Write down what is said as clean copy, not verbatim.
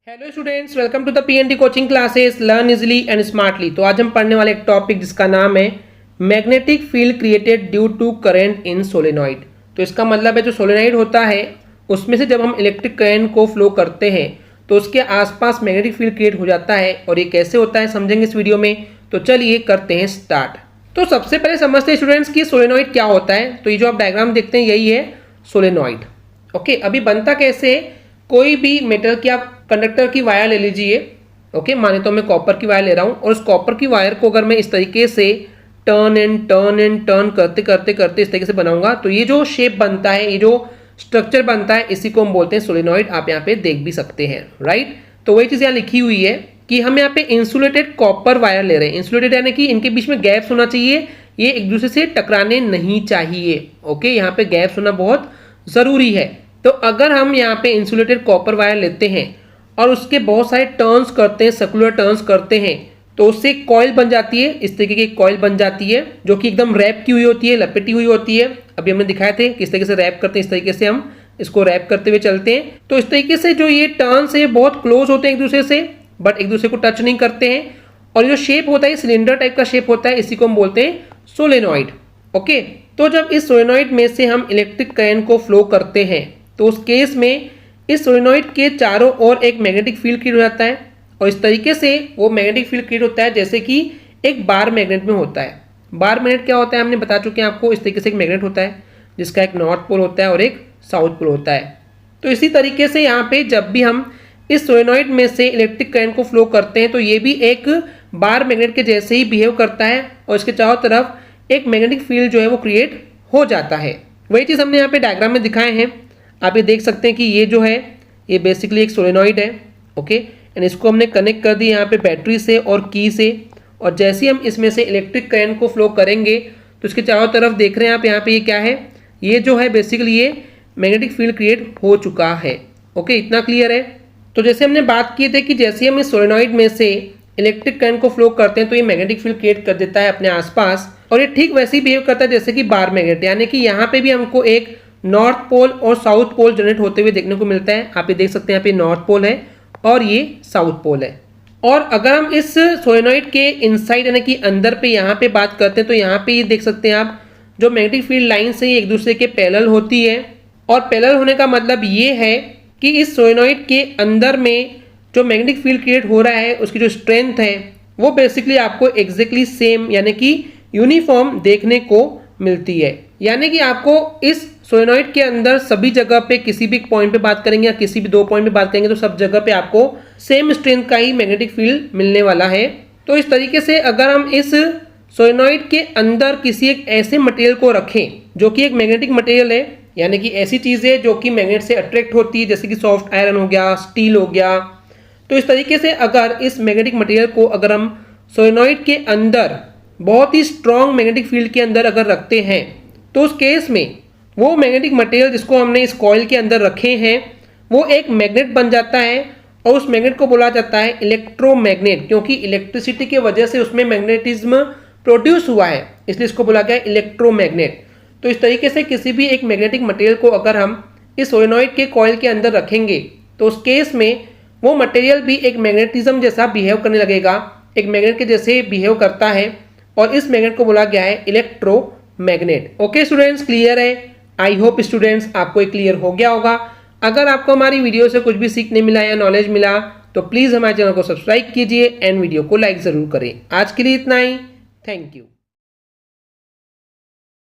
Hello students, welcome to the PNT coaching classes learn easily and smartly. तो आज हम पढ़ने वाले एक टॉपिक जिसका नाम है magnetic field created due to current in solenoid. तो इसका मतलब है जो सोलेनॉइड होता है उसमें से जब हम इलेक्ट्रिक करंट को फ्लो करते हैं तो उसके आसपास मैग्नेटिक फील्ड क्रिएट हो जाता है। और ये कैसे होता है समझेंगे इस वीडियो में। तो चलिए करते हैं स्टार्ट। तो सबसे पहले समझते हैं स्टूडेंट्स कि सोलेनॉइड क्या होता है। तो ये जो आप डायग्राम देखते हैं यही है सोलेनॉइड। ओके, अभी बनता कैसे, कोई भी मेटल की आप कंडक्टर की वायर ले लीजिए। ओके, माने तो मैं कॉपर की वायर ले रहा हूँ और उस कॉपर की वायर को अगर मैं इस तरीके से टर्न एंड टर्न करते करते करते इस तरीके से बनाऊंगा तो ये जो शेप बनता है, ये जो स्ट्रक्चर बनता है, इसी को हम बोलते हैं सोलेनॉइड। आप यहाँ पे देख भी सकते हैं, राइट। तो वही चीज़ यहाँ लिखी हुई है कि हम यहाँ पे इंसुलेटेड कॉपर वायर ले रहे हैं। इंसुलेटेड यानी कि इनके बीच में गैप्स होना चाहिए, ये एक दूसरे से टकराने नहीं चाहिए। ओके, यहाँ पे गैप्स होना बहुत ज़रूरी है। तो अगर हम यहाँ पे इंसुलेटेड कॉपर वायर लेते हैं और उसके बहुत सारे टर्न्स करते हैं, सर्कुलर टर्न्स करते हैं, तो उससे एक कॉइल बन जाती है। इस तरीके की एक कॉइल बन जाती है जो कि एकदम रैप की हुई होती है, लपेटी हुई होती है। अभी हमने दिखाए थे किस तरीके से रैप करते हैं, इस तरीके से हम इसको रैप करते हुए चलते हैं। तो इस तरीके से जो ये टर्न्स है बहुत क्लोज होते हैं एक दूसरे से, बट एक दूसरे को टच नहीं करते हैं। और जो शेप होता है सिलेंडर टाइप का शेप होता है, इसी को हम बोलते हैं सोलेनॉइड। ओके, तो जब इस सोलेनॉइड में से हम इलेक्ट्रिक करंट को फ्लो करते हैं तो उस केस में इस सोलेनॉइड के चारों ओर एक मैग्नेटिक फील्ड क्रिएट हो जाता है। और इस तरीके से वो मैग्नेटिक फील्ड क्रिएट होता है जैसे कि एक बार मैग्नेट में होता है। बार मैग्नेट क्या होता है हमने बता चुके हैं आपको। इस तरीके से एक मैग्नेट होता है जिसका एक नॉर्थ पोल होता है और एक साउथ पोल होता है। तो इसी तरीके से यहाँ पे जब भी हम इस सोलेनॉइड में से इलेक्ट्रिक करंट को फ्लो करते हैं तो ये भी एक बार मैग्नेट के जैसे ही बिहेव करता है और इसके चारों तरफ एक मैग्नेटिक फील्ड जो है वो क्रिएट हो जाता है। वही चीज़ हमने यहाँ पे डायग्राम में दिखाए हैं। आप ये देख सकते हैं कि ये जो है ये बेसिकली एक सोलेनॉइड है। ओके, एंड इसको हमने कनेक्ट कर दिया यहाँ पे बैटरी से और की से। और जैसे ही हम इसमें से इलेक्ट्रिक करंट को फ्लो करेंगे तो इसके चारों तरफ देख रहे हैं आप यहाँ पे ये क्या है, ये जो है बेसिकली ये मैग्नेटिक फील्ड क्रिएट हो चुका है। ओके, इतना क्लियर है। तो जैसे हमने बात की थी कि जैसे हम इस सोलेनॉइड में से इलेक्ट्रिक करंट को फ्लो करते हैं तो ये मैग्नेटिक फील्ड क्रिएट कर देता है अपने आसपास। और ये ठीक वैसे ही बिहेव करता है जैसे कि बार मैग्नेट, यानी कि यहाँ पे भी हमको एक नॉर्थ पोल और साउथ पोल जनरेट होते हुए देखने को मिलता है। आप ये देख सकते हैं यहाँ पे नॉर्थ पोल है और ये साउथ पोल है। और अगर हम इस सोलेनॉइड के इनसाइड यानी कि अंदर पे यहाँ पे बात करते हैं तो यहाँ पे ये देख सकते हैं आप जो मैग्नेटिक फील्ड लाइन से एक दूसरे के पैरेलल होती है। और पैरेलल होने का मतलब ये है कि इस सोलेनॉइड के अंदर में जो मैग्नेटिक फील्ड क्रिएट हो रहा है उसकी जो स्ट्रेंथ है वो बेसिकली आपको एग्जैक्टली सेम यानी कि यूनिफॉर्म देखने को मिलती है। यानी कि आपको इस सोलेनॉइड के अंदर सभी जगह पे किसी भी पॉइंट पे बात करेंगे या किसी भी दो पॉइंट पे बात करेंगे तो सब जगह पे आपको सेम स्ट्रेंथ का ही मैग्नेटिक फील्ड मिलने वाला है। तो इस तरीके से अगर हम इस सोलेनॉइड के अंदर किसी एक ऐसे मटेरियल को रखें जो कि एक मैग्नेटिक मटेरियल है, यानी कि ऐसी चीज़ है जो कि मैग्नेट से अट्रैक्ट होती है, जैसे कि सॉफ्ट आयरन हो गया, स्टील हो गया। तो इस तरीके से अगर इस मैग्नेटिक मटेरियल को अगर हम सोलेनॉइड के अंदर बहुत ही स्ट्रॉन्ग मैग्नेटिक फील्ड के अंदर अगर रखते हैं तो उस केस में वो मैग्नेटिक मटेरियल जिसको हमने इस कॉइल के अंदर रखे हैं वो एक मैग्नेट बन जाता है। और उस मैग्नेट को बोला जाता है इलेक्ट्रोमैग्नेट, क्योंकि इलेक्ट्रिसिटी की वजह से उसमें मैग्नेटिज्म प्रोड्यूस हुआ है, इसलिए इसको बोला गया इलेक्ट्रोमैग्नेट। तो इस तरीके से किसी भी एक मैग्नेटिक मटेरियल को अगर हम इस सोलेनॉइड के कॉइल के अंदर रखेंगे तो उस केस में वो मटेरियल भी एक मैग्नेटिज्म जैसा बिहेव करने लगेगा, एक मैग्नेट के जैसे बिहेव करता है। और इस मैग्नेट को बोला गया है इलेक्ट्रोमैग्नेट। ओके स्टूडेंट्स, क्लियर है? आई होप स्टूडेंट्स आपको एक क्लियर हो गया होगा। अगर आपको हमारी वीडियो से कुछ भी सीखने मिला या नॉलेज मिला तो प्लीज़ हमारे चैनल को सब्सक्राइब कीजिए एंड वीडियो को लाइक ज़रूर करें। आज के लिए इतना ही, थैंक यू।